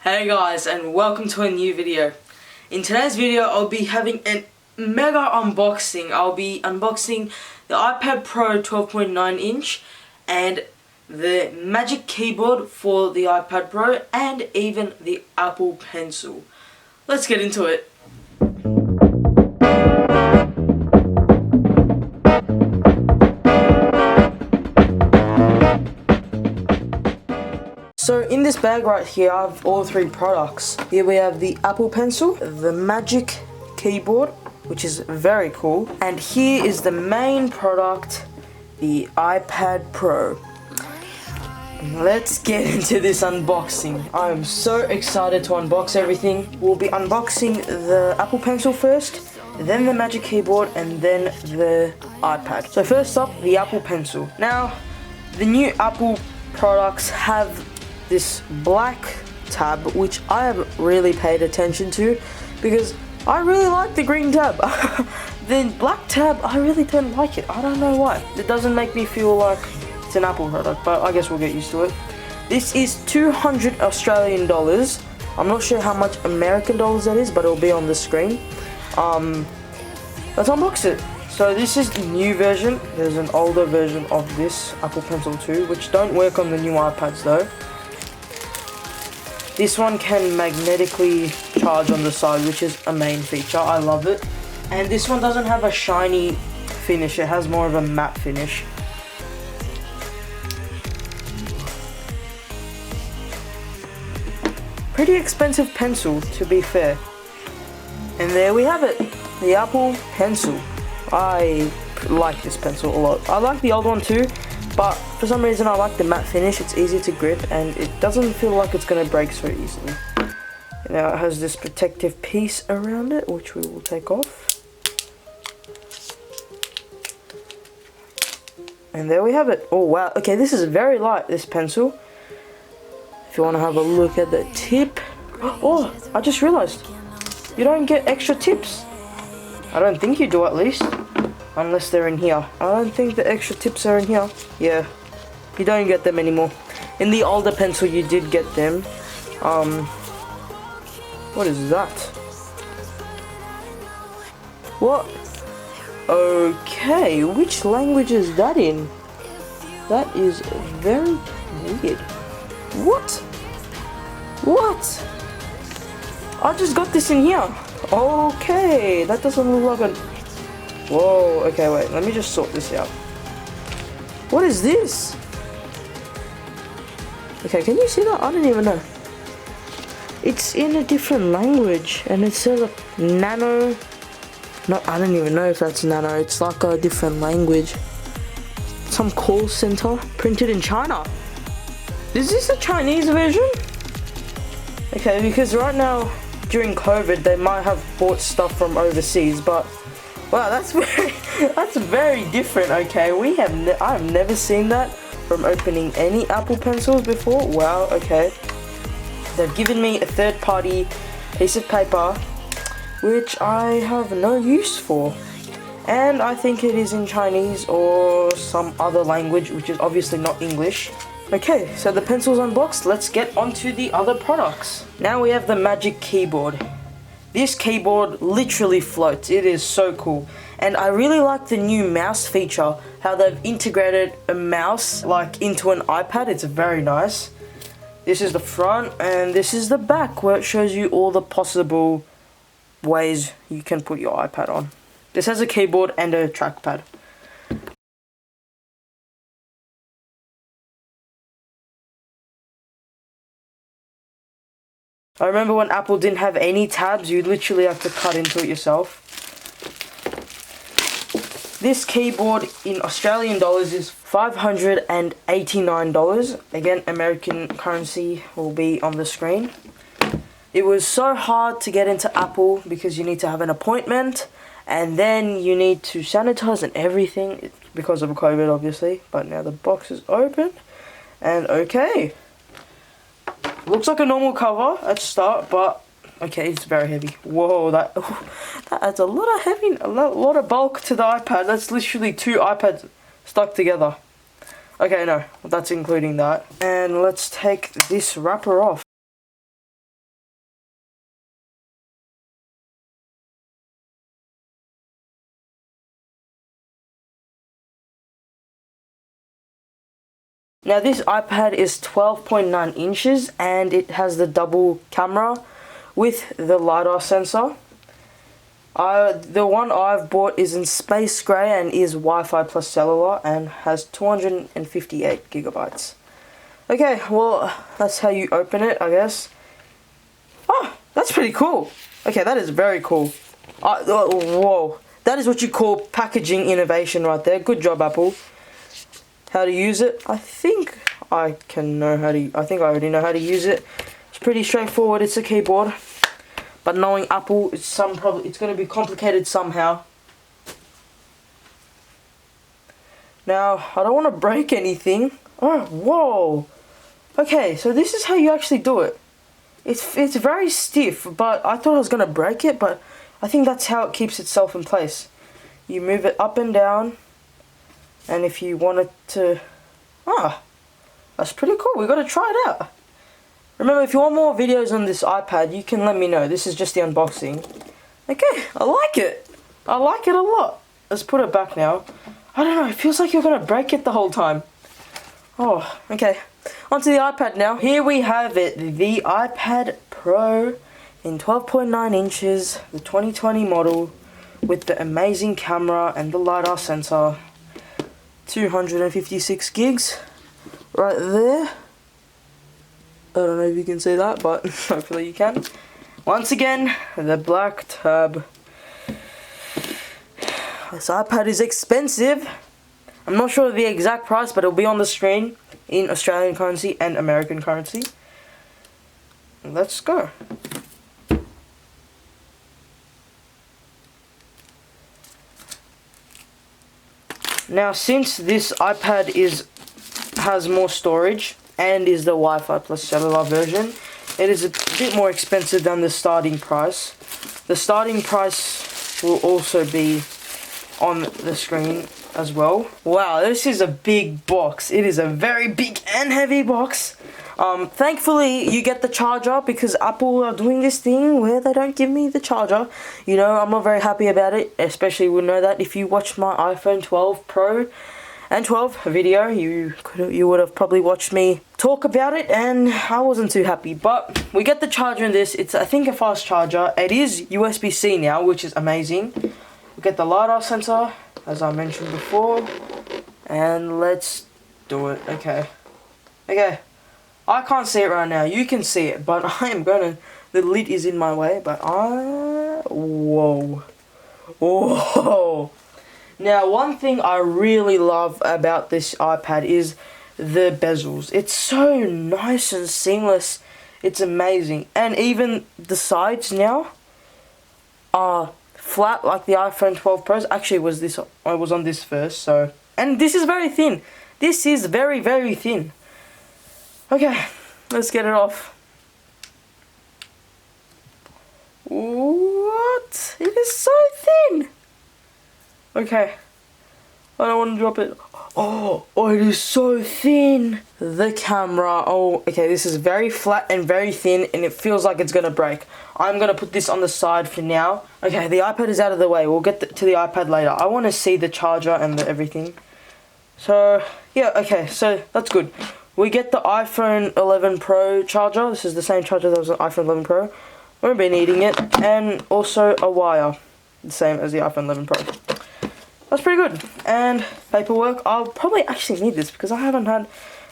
Hey guys, and welcome to a new video. In today's video I'll be having a mega unboxing. I'll be unboxing the iPad Pro 12.9 inch and the Magic Keyboard for the iPad Pro and even the Apple Pencil. Let's get into it. So in this bag right here I have all three products. Here we have the Apple Pencil, the Magic Keyboard, which is very cool, and here is the main product, the iPad Pro. Let's get into this unboxing. I am so excited to unbox everything. We'll be unboxing the Apple Pencil first, then the Magic Keyboard, and then the iPad. So first up, the Apple Pencil. Now, the new Apple products have this black tab, which I haven't really paid attention to because I really like the green tab. The black tab, I really don't like it. I don't know why. It doesn't make me feel like it's an Apple product, but I guess we'll get used to it. This is 200 Australian dollars. I'm not sure how much American dollars that is, but it'll be on the screen. Let's unbox it. So this is the new version. There's an older version of this Apple Pencil 2, which don't work on the new iPads though. This one can magnetically charge on the side, which is a main feature. I love it. And this one doesn't have a shiny finish. It has more of a matte finish. Pretty expensive pencil, to be fair. And there we have it. The Apple Pencil. I like this pencil a lot. I like the old one too, but for some reason I like the matte finish. It's easy to grip and it doesn't feel like it's going to break so easily. Now it has this protective piece around it, which we will take off. And there we have it. Oh wow, okay, this is very light, this pencil. If you want to have a look at the tip. Oh, I just realized, you don't get extra tips. I don't think you do, at least. Unless they're in here. I don't think the extra tips are in here. Yeah, you don't get them anymore. In the older pencil you did get them. What is that? What? Okay, which language is that in? That is very weird. What? What? I just got this in here. Okay, that doesn't look like a... Whoa, okay, wait, let me just sort this out. What is this? Okay, can you see that? I don't even know. It's in a different language, and it says nano... No, I don't even know if that's nano. It's like a different language. Some call center, printed in China. Is this a Chinese version? Okay, because right now, during COVID, they might have bought stuff from overseas, but wow, that's very different. Okay, I have never seen that from opening any Apple Pencils before. Wow, okay. They've given me a third-party piece of paper, which I have no use for. And I think it is in Chinese or some other language, which is obviously not English. Okay, so the pencil's unboxed. Let's get onto the other products. Now we have the Magic Keyboard. This keyboard literally floats. It is so cool. And I really like the new mouse feature, how they've integrated a mouse like into an iPad. It's very nice. This is the front and this is the back, where it shows you all the possible ways you can put your iPad on. This has a keyboard and a trackpad. I remember when Apple didn't have any tabs, you'd literally have to cut into it yourself. This keyboard in Australian dollars is $589. Again, American currency will be on the screen. It was so hard to get into Apple because you need to have an appointment and then you need to sanitize and everything because of COVID, obviously. But now the box is open and okay. Looks like a normal cover at start, but okay, it's very heavy. Whoa, that adds a lot of bulk to the iPad. That's literally two iPads stuck together. Okay, no, that's including that. And let's take this wrapper off. Now this iPad is 12.9 inches and it has the double camera with the LiDAR sensor. The one I've bought is in space grey and is Wi-Fi plus cellular and has 258 gigabytes. Okay, well, that's how you open it, I guess. Oh, that's pretty cool. Okay, that is very cool. Whoa, that is what you call packaging innovation right there. Good job, Apple. How to use it? I think I already know how to use it. It's pretty straightforward. It's a keyboard. But knowing Apple, it's going to be complicated somehow. Now, I don't want to break anything. Oh, whoa. Okay, so this is how you actually do it. It's very stiff, but I thought I was going to break it, but I think that's how it keeps itself in place. You move it up and down, and if you want it to... that's pretty cool. We've got to try it out. Remember, if you want more videos on this iPad, you can let me know. This is just the unboxing. Okay, I like it. I like it a lot. Let's put it back now. I don't know, it feels like you're going to break it the whole time. Oh, okay. Onto the iPad now. Here we have it, the iPad Pro in 12.9 inches, the 2020 model, with the amazing camera and the LiDAR sensor. 256 gigs right there. I don't know if you can see that, but hopefully you can. Once again, the black tab. This iPad is expensive. I'm not sure of the exact price, but it'll be on the screen in Australian currency and American currency. Let's go. Now, since this iPad has more storage and is the Wi-Fi plus cellular version, it is a bit more expensive than the starting price. The starting price will also be on the screen as well. Wow, this is a big box. It is a very big and heavy box. Thankfully, you get the charger because Apple are doing this thing where they don't give me the charger. You know, I'm not very happy about it, especially you know that if you watched my iPhone 12 Pro and 12 video, you would have probably watched me talk about it, and I wasn't too happy. But we get the charger in this. It's, I think, a fast charger. It is USB-C now, which is amazing. We get the LiDAR sensor, as I mentioned before, and let's do it. Okay. I can't see it right now. You can see it, but I am gonna. The lid is in my way, but whoa. Now, one thing I really love about this iPad is the bezels. It's so nice and seamless. It's amazing. And even the sides now are flat like the iPhone 12 Pros. Actually, I was on this first, so. And this is very thin. This is very, very thin. Okay, let's get it off. What? It is so thin. Okay. I don't want to drop it. Oh, it is so thin. The camera. Oh, okay, this is very flat and very thin, and it feels like it's going to break. I'm going to put this on the side for now. Okay, the iPad is out of the way. We'll get to the iPad later. I want to see the charger and everything. So, yeah, okay, so that's good. We get the iPhone 11 Pro charger. This is the same charger that was on iPhone 11 Pro. Won't be needing it. And also a wire. The same as the iPhone 11 Pro. That's pretty good. And paperwork. I'll probably actually need this because I haven't had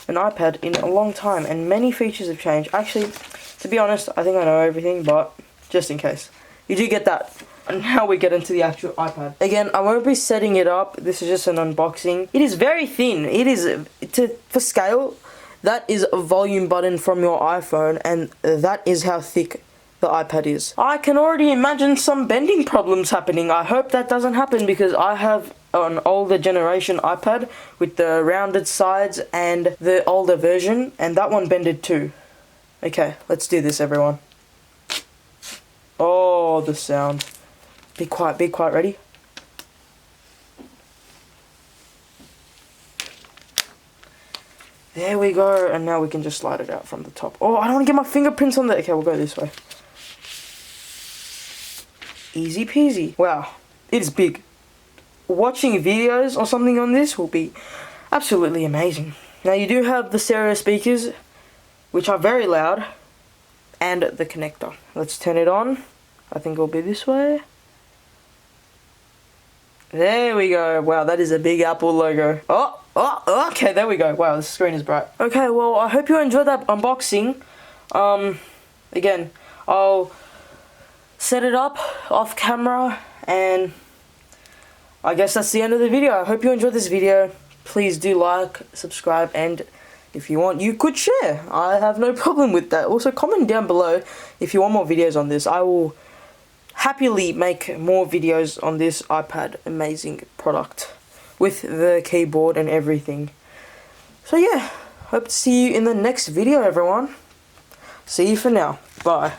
an iPad in a long time. And many features have changed. Actually, to be honest, I think I know everything. But just in case. You do get that. And now we get into the actual iPad. Again, I won't be setting it up. This is just an unboxing. It is very thin. It is, for scale, that is a volume button from your iPhone. And that is how thick the iPad is. I can already imagine some bending problems happening. I hope that doesn't happen because I have an older generation iPad with the rounded sides and the older version, and that one bended too. Okay, let's do this, everyone. Oh, the sound. Be quiet, ready? There we go, and now we can just slide it out from the top. Oh, I don't want to get my fingerprints on there. Okay, we'll go this way. Easy peasy. Wow, it is big. Watching videos or something on this will be absolutely amazing. Now you do have the stereo speakers, which are very loud, and the connector. Let's turn it on. I think it'll be this way. There we go. Wow, that is a big Apple logo. Oh, okay, there we go. Wow, the screen is bright. Okay, well, I hope you enjoyed that unboxing. Again, I'll set it up off camera, and I guess that's the end of the video. I hope you enjoyed this video. Please do like, subscribe, and if you want, you could share. I have no problem with that. Also, comment down below if you want more videos on this. I will happily make more videos on this iPad amazing product with the keyboard and everything. So yeah, hope to see you in the next video, everyone. See you for now. Bye.